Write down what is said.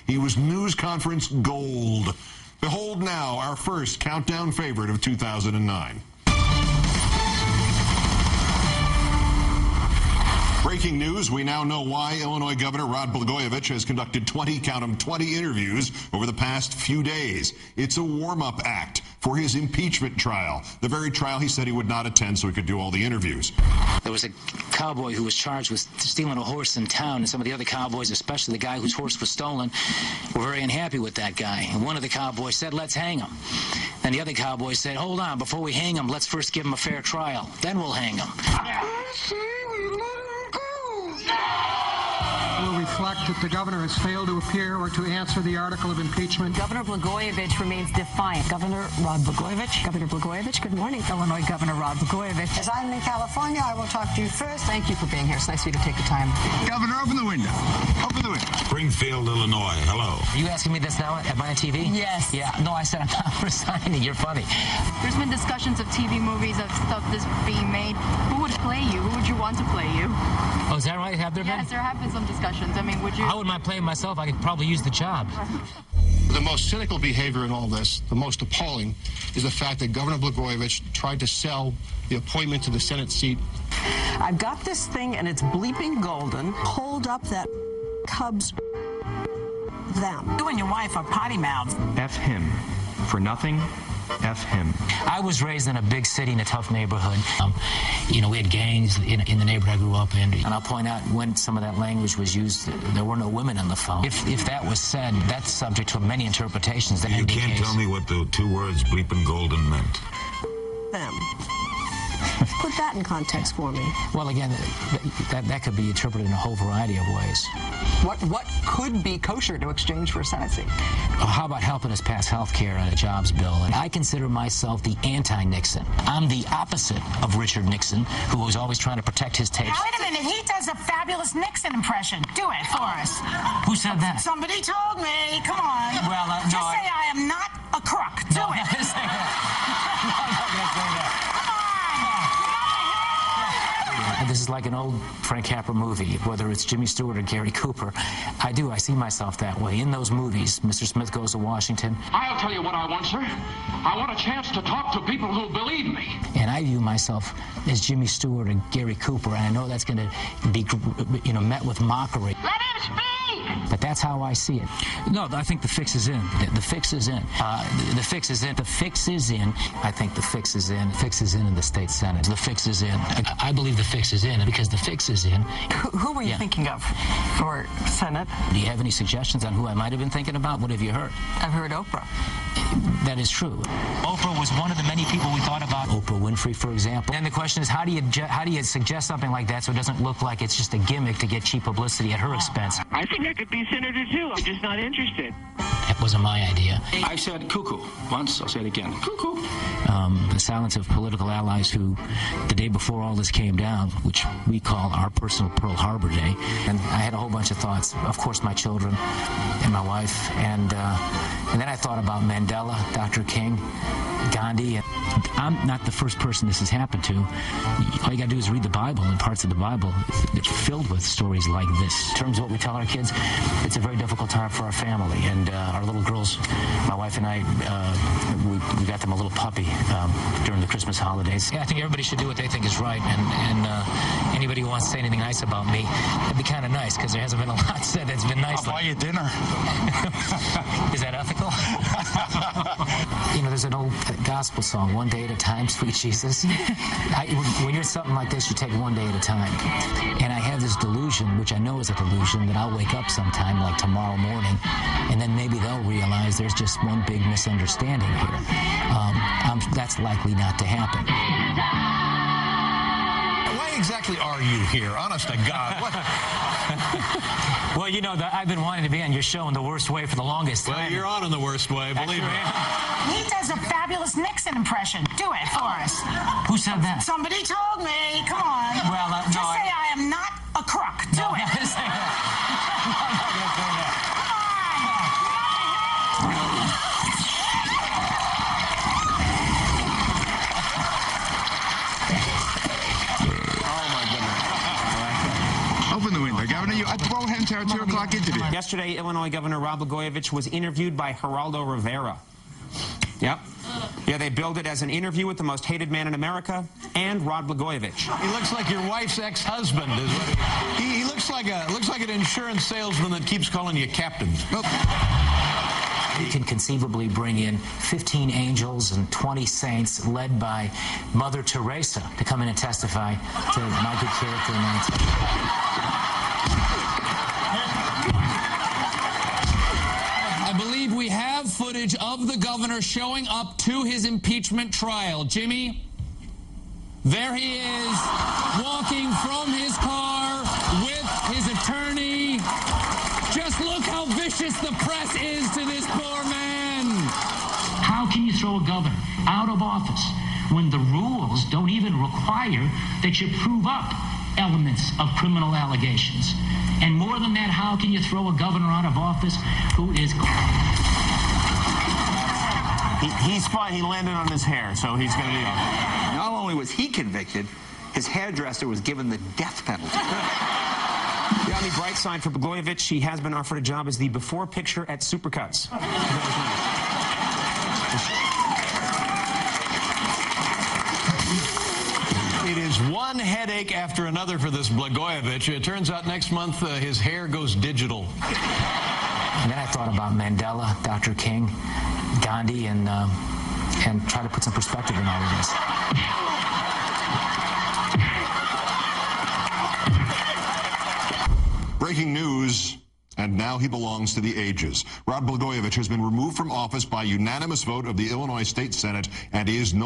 He was news conference gold. Behold now our first countdown favorite of 2009. Breaking news, we now know why Illinois Governor Rod Blagojevich has conducted 20 interviews over the past few days. It's a warm-up act for his impeachment trial, the very trial he said he would not attend so he could do all the interviews. There was a cowboy who was charged with stealing a horse in town, and some of the other cowboys, especially the guy whose horse was stolen, were very unhappy with that guy. And one of the cowboys said, "Let's hang him." And the other cowboy said, "Hold on, before we hang him, let's first give him a fair trial. Then we'll hang him." Will reflect that the governor has failed to appear or to answer the article of impeachment. Governor Blagojevich remains defiant. Governor Rod Blagojevich. Governor Blagojevich, good morning. Illinois Governor Rod Blagojevich. As I'm in California, I will talk to you first. Thank you for being here. It's nice of you to take the time. Governor, open the window. Open the window. Springfield, Illinois. Hello. Are you asking me this now? Am I on TV? Yes. Yeah. No, I said I'm not resigning. You're funny. There's been discussions of TV movies, of stuff that's being made. Who would play you? Who would you want to play you? Oh, is that right? Have there been? Yes, there have been some discussions. I mean, would you? I wouldn't mind playing myself. I could probably use the job. The most cynical behavior in all this, the most appalling, is the fact that Governor Blagojevich tried to sell the appointment to the Senate seat. I've got this thing, and it's bleeping golden. Hold up that Cubs them. You and your wife are potty mouths. F him. For nothing, F him. I was raised in a big city in a tough neighborhood. We had gangs in the neighborhood I grew up in. And I'll point out when some of that language was used, there were no women on the phone. If that was said, that's subject to many interpretations. That You can't tell me what the two words bleeping golden meant. Them. Put that in context for me. Well, again, that could be interpreted in a whole variety of ways. What could be kosher to exchange for a Senate seat? How about helping us pass health care and a jobs bill? And I consider myself the anti-Nixon. I'm the opposite of Richard Nixon, who was always trying to protect his tapes. Now, wait a minute. He does a fabulous Nixon impression. Do it for us. Who said that? Somebody told me. Come on. Well, no, Just say I am not a crook. Do No, it. I'm not gonna say that. No, I'm not going to say that. This is like an old Frank Capra movie, whether it's Jimmy Stewart or Gary Cooper. I see myself that way. In those movies, Mr. Smith Goes to Washington. I'll tell you what I want, sir. I want a chance to talk to people who believe me. And I view myself as Jimmy Stewart and Gary Cooper, and I know that's going to be, met with mockery. Let him speak! But that's how I see it. No, I think the fix is in. The fix is in. The fix is in. The fix is in. I think the fix is in. The fix is in the state Senate. The fix is in. I believe the fix is in, and because the fix is in. Who were you thinking of for Senate? Do you have any suggestions on who I might have been thinking about? What have you heard? I've heard Oprah. That is true. Oprah was one of the many people we thought about. Oprah Winfrey, for example. And the question is, how do you suggest something like that so it doesn't look like it's just a gimmick to get cheap publicity at her expense? I think I could be senator, too. I'm just not interested. That wasn't my idea. I said cuckoo once. I'll say it again. Cuckoo. The silence of political allies who, the day before all this came down, which we call our personal Pearl Harbor Day, and I had a whole bunch of thoughts. Of course, my children and my wife, and then I thought about Mandela, Dr. King, Gandhi. I'm not the first person this has happened to. All you got to do is read the Bible, and parts of the Bible it's filled with stories like this. In terms of what we tell our kids, it's a very difficult time for our family, and our little girls, my wife and I, we got them a little puppy during the Christmas holidays. Yeah, I think everybody should do what they think is right, and anybody who wants to say anything nice about me, it'd be kind of nice, because there hasn't been a lot said that's been nice. I'll buy you dinner. Is that ethical? There's an old gospel song, "One Day at a Time, Sweet Jesus." When you're something like this, you take one day at a time. And I have this delusion, which I know is a delusion, that I'll wake up sometime, like tomorrow morning, and then maybe they'll realize there's just one big misunderstanding here. That's likely not to happen. Why exactly are you here? Honest to God. What? Well, I've been wanting to be on your show in the worst way for the longest time. Well, you're on in the worst way, believe me. He does a fabulous Nixon impression. Do it for us. Who said that? Somebody told me. Come on. Well, Just say I am not a crook. Do No, it. I'm not going to say that. No, I'm not going to say that. Open the window, Governor. Throw him to our 2 o'clock interview. Yesterday, Illinois Governor Rod Blagojevich was interviewed by Geraldo Rivera. Yep. Yeah, they billed it as an interview with the most hated man in America and Rod Blagojevich. He looks like your wife's ex-husband. He looks like an insurance salesman that keeps calling you captain. We can conceivably bring in 15 angels and 20 saints led by Mother Teresa to come in and testify to my good character and my integrity. I believe we have footage of the governor showing up to his impeachment trial. Jimmy, there he is, walking from his car with his attorney. Just look how vicious the press is to this poor man. How can you throw a governor out of office when the rules don't even require that you prove up elements of criminal allegations? And more than that, how can you throw a governor out of office who is... He's fine. He landed on his hair, so he's going to be all right. Not only was he convicted, his hairdresser was given the death penalty. Yeah, on the bright side for Blagojevich, he has been offered a job as the before picture at Supercuts. It is one headache after another for this Blagojevich. It turns out next month his hair goes digital. And then I thought about Mandela, Dr. King, Gandhi, and try to put some perspective in all of this. Breaking news, and now he belongs to the ages. Rod Blagojevich has been removed from office by unanimous vote of the Illinois State Senate and is no